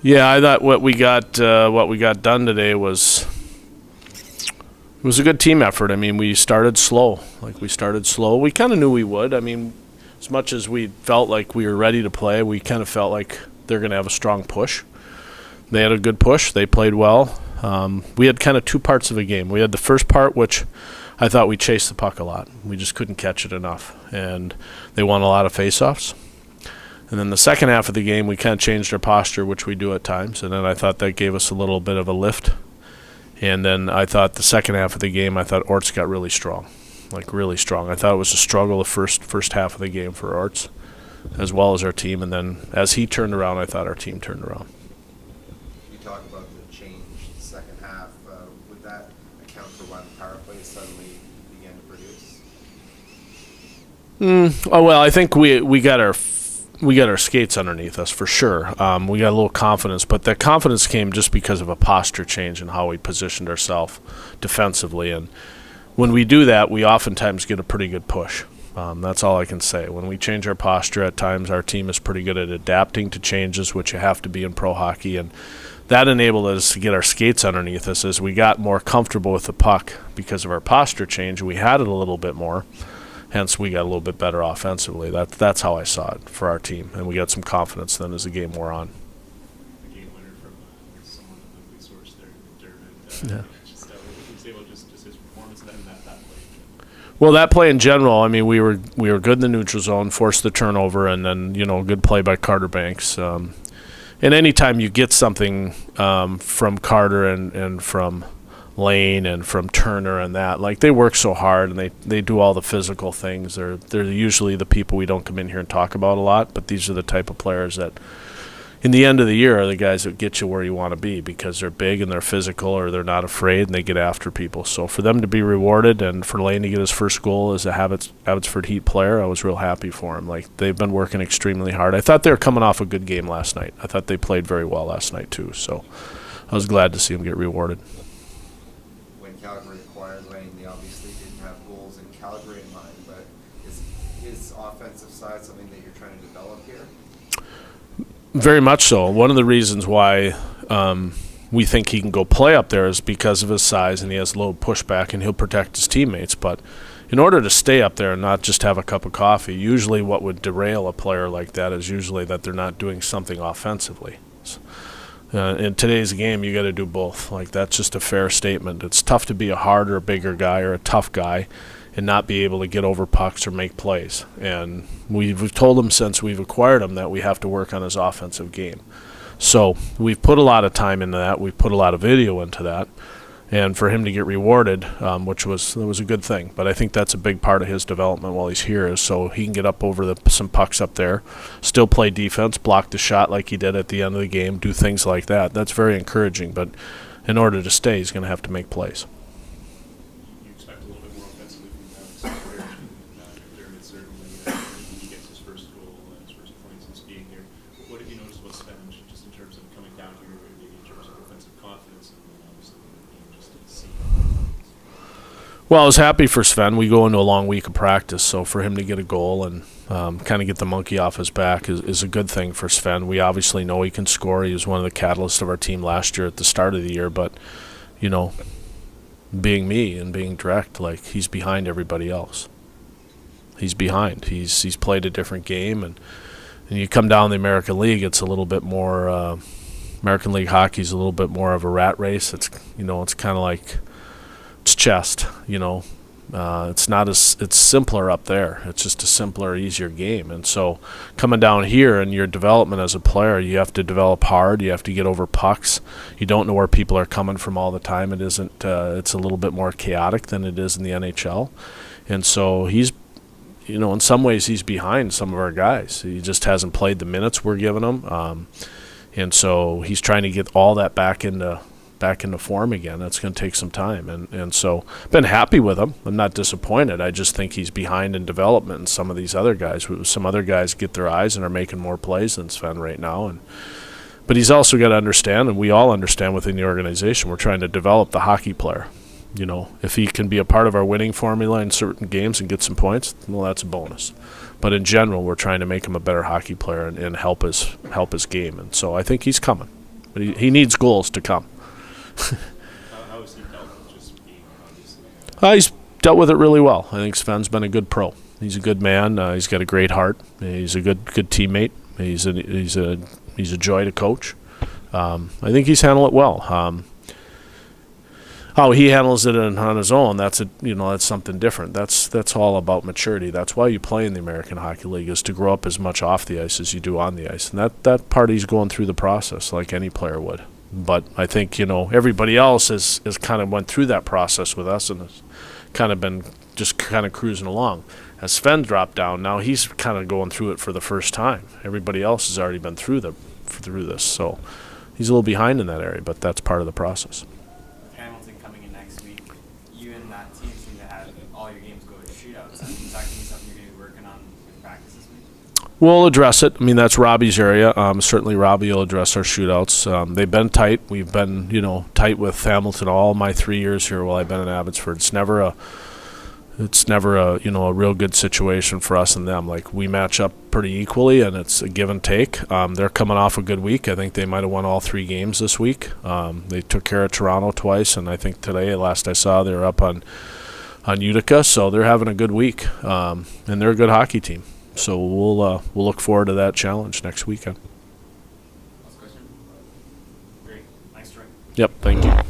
Yeah, I thought what we got done today was a good team effort. I mean, we started slow. We kind of knew we would. I mean, as much as we felt like we were ready to play, we kind of felt like they're going to have a strong push. They had a good push. They played well. We had kind of two parts of the game. We had the first part, which I thought we chased the puck a lot. We just couldn't catch it enough, and they won a lot of faceoffs. And then the second half of the game, we kind of changed our posture, which we do at times, and then I thought that gave us a little bit of a lift. And then I thought the second half of the game, I thought Orts got really strong, really strong. I thought it was a struggle the first half of the game for Orts, as well as our team. And then as he turned around, I thought our team turned around. You talk about the change in the second half. Would that account for why the power play suddenly began to produce? Oh well, I think we got our skates underneath us for sure. We got a little confidence, but that confidence came just because of a posture change in how we positioned ourselves defensively. And when we do that, we oftentimes get a pretty good push. That's all I can say. When we change our posture at times, our team is pretty good at adapting to changes, which you have to be in pro hockey. And that enabled us to get our skates underneath us as we got more comfortable with the puck because of our posture change. We had it a little bit more. Hence, we got a little bit better offensively. That's how I saw it for our team, and we got some confidence then as the game wore on. The game winner from someone that we sourced there, Dermot. What can you say about just his performance and then that play? Well, that play in general, I mean, we were good in the neutral zone, forced the turnover, and then good play by Carter Banks. And anytime you get something from Carter and from Lane and from Turner and that, they work so hard and they do all the physical things. They're usually the people we don't come in here and talk about a lot, but these are the type of players that in the end of the year are the guys that get you where you want to be because they're big and they're physical or they're not afraid and they get after people. So for them to be rewarded and for Lane to get his first goal as a Abbotsford Heat player, I was real happy for him. They've been working extremely hard. I thought they were coming off a good game last night. I thought they played very well last night too, so I was glad to see them get rewarded. Calgary acquired Lane, they obviously didn't have goals in Calgary in mind, but is his offensive side something that you're trying to develop here? Very much so. One of the reasons why we think he can go play up there is because of his size and he has low pushback and he'll protect his teammates. But in order to stay up there and not just have a cup of coffee, usually what would derail a player like that is usually that they're not doing something offensively. In today's game, you got to do both. That's just a fair statement. It's tough to be a harder, bigger guy or a tough guy and not be able to get over pucks or make plays. And we've told him since we've acquired him that we have to work on his offensive game. So we've put a lot of time into that. We've put a lot of video into that. And for him to get rewarded, which was a good thing. But I think that's a big part of his development while he's here is so he can get up over some pucks up there, still play defense, block the shot like he did at the end of the game, do things like that. That's very encouraging. But in order to stay, he's going to have to make plays. You expect a little bit more offensively from Dermot certainly. He gets his first goal, his first points since being here. What have you noticed about Sven just in terms of coming down here, maybe in terms of offensive confidence and obviously just to see? Well, I was happy for Sven. We go into a long week of practice, so for him to get a goal and kind of get the monkey off his back is a good thing for Sven. We obviously know he can score. He was one of the catalysts of our team last year at the start of the year, but, being me and being direct, he's behind everybody else. He's behind. He's played a different game, and you come down the American League, it's a little bit more American League hockey's a little bit more of a rat race. It's it's kind of like it's chess, it's simpler up there. It's just a simpler, easier game. And so coming down here and your development as a player, you have to develop hard. You have to get over pucks. You don't know where people are coming from all the time. It's a little bit more chaotic than it is in the NHL. And so he's, in some ways he's behind some of our guys. He just hasn't played the minutes we're giving him. And so he's trying to get all that back into form again. That's going to take some time. And so been happy with him. I'm not disappointed. I just think he's behind in development and some of these other guys. Some other guys get their eyes and are making more plays than Sven right now. But he's also got to understand, and we all understand within the organization, we're trying to develop the hockey player. If he can be a part of our winning formula in certain games and get some points, well, that's a bonus. But in general, we're trying to make him a better hockey player and help his game. And so I think he's coming. But he needs goals to come. How has he dealt with just being obviously? He's dealt with it really well. I think Sven's been a good pro. He's a good man. He's got a great heart. He's a good teammate. He's a joy to coach. I think he's handled it well. How he handles it on his own, that's something different. That's all about maturity. That's why you play in the American Hockey League, is to grow up as much off the ice as you do on the ice. And that part he's going through the process like any player would. But I think, everybody else has kind of went through that process with us and has kind of been just kind of cruising along. As Sven dropped down, now he's kind of going through it for the first time. Everybody else has already been through this, so he's a little behind in that area, but that's part of the process. Hamilton coming in next week, you and that team seem to have all your games go to shootouts. Is that going to be something you're going to be working on in practice this week? We'll address it. I mean, that's Robbie's area. Certainly Robbie will address our shootouts. They've been tight. We've been, tight with Hamilton all my 3 years here while I've been in Abbotsford. It's never a real good situation for us and them. Like, we match up pretty equally, and it's a give and take. They're coming off a good week. I think they might have won all 3 games this week. They took care of Toronto twice, and I think today, last I saw, they were up on Utica. So they're having a good week, and they're a good hockey team. So we'll look forward to that challenge next weekend. Last question. Great. Thanks, Troy. Yep. Thank you.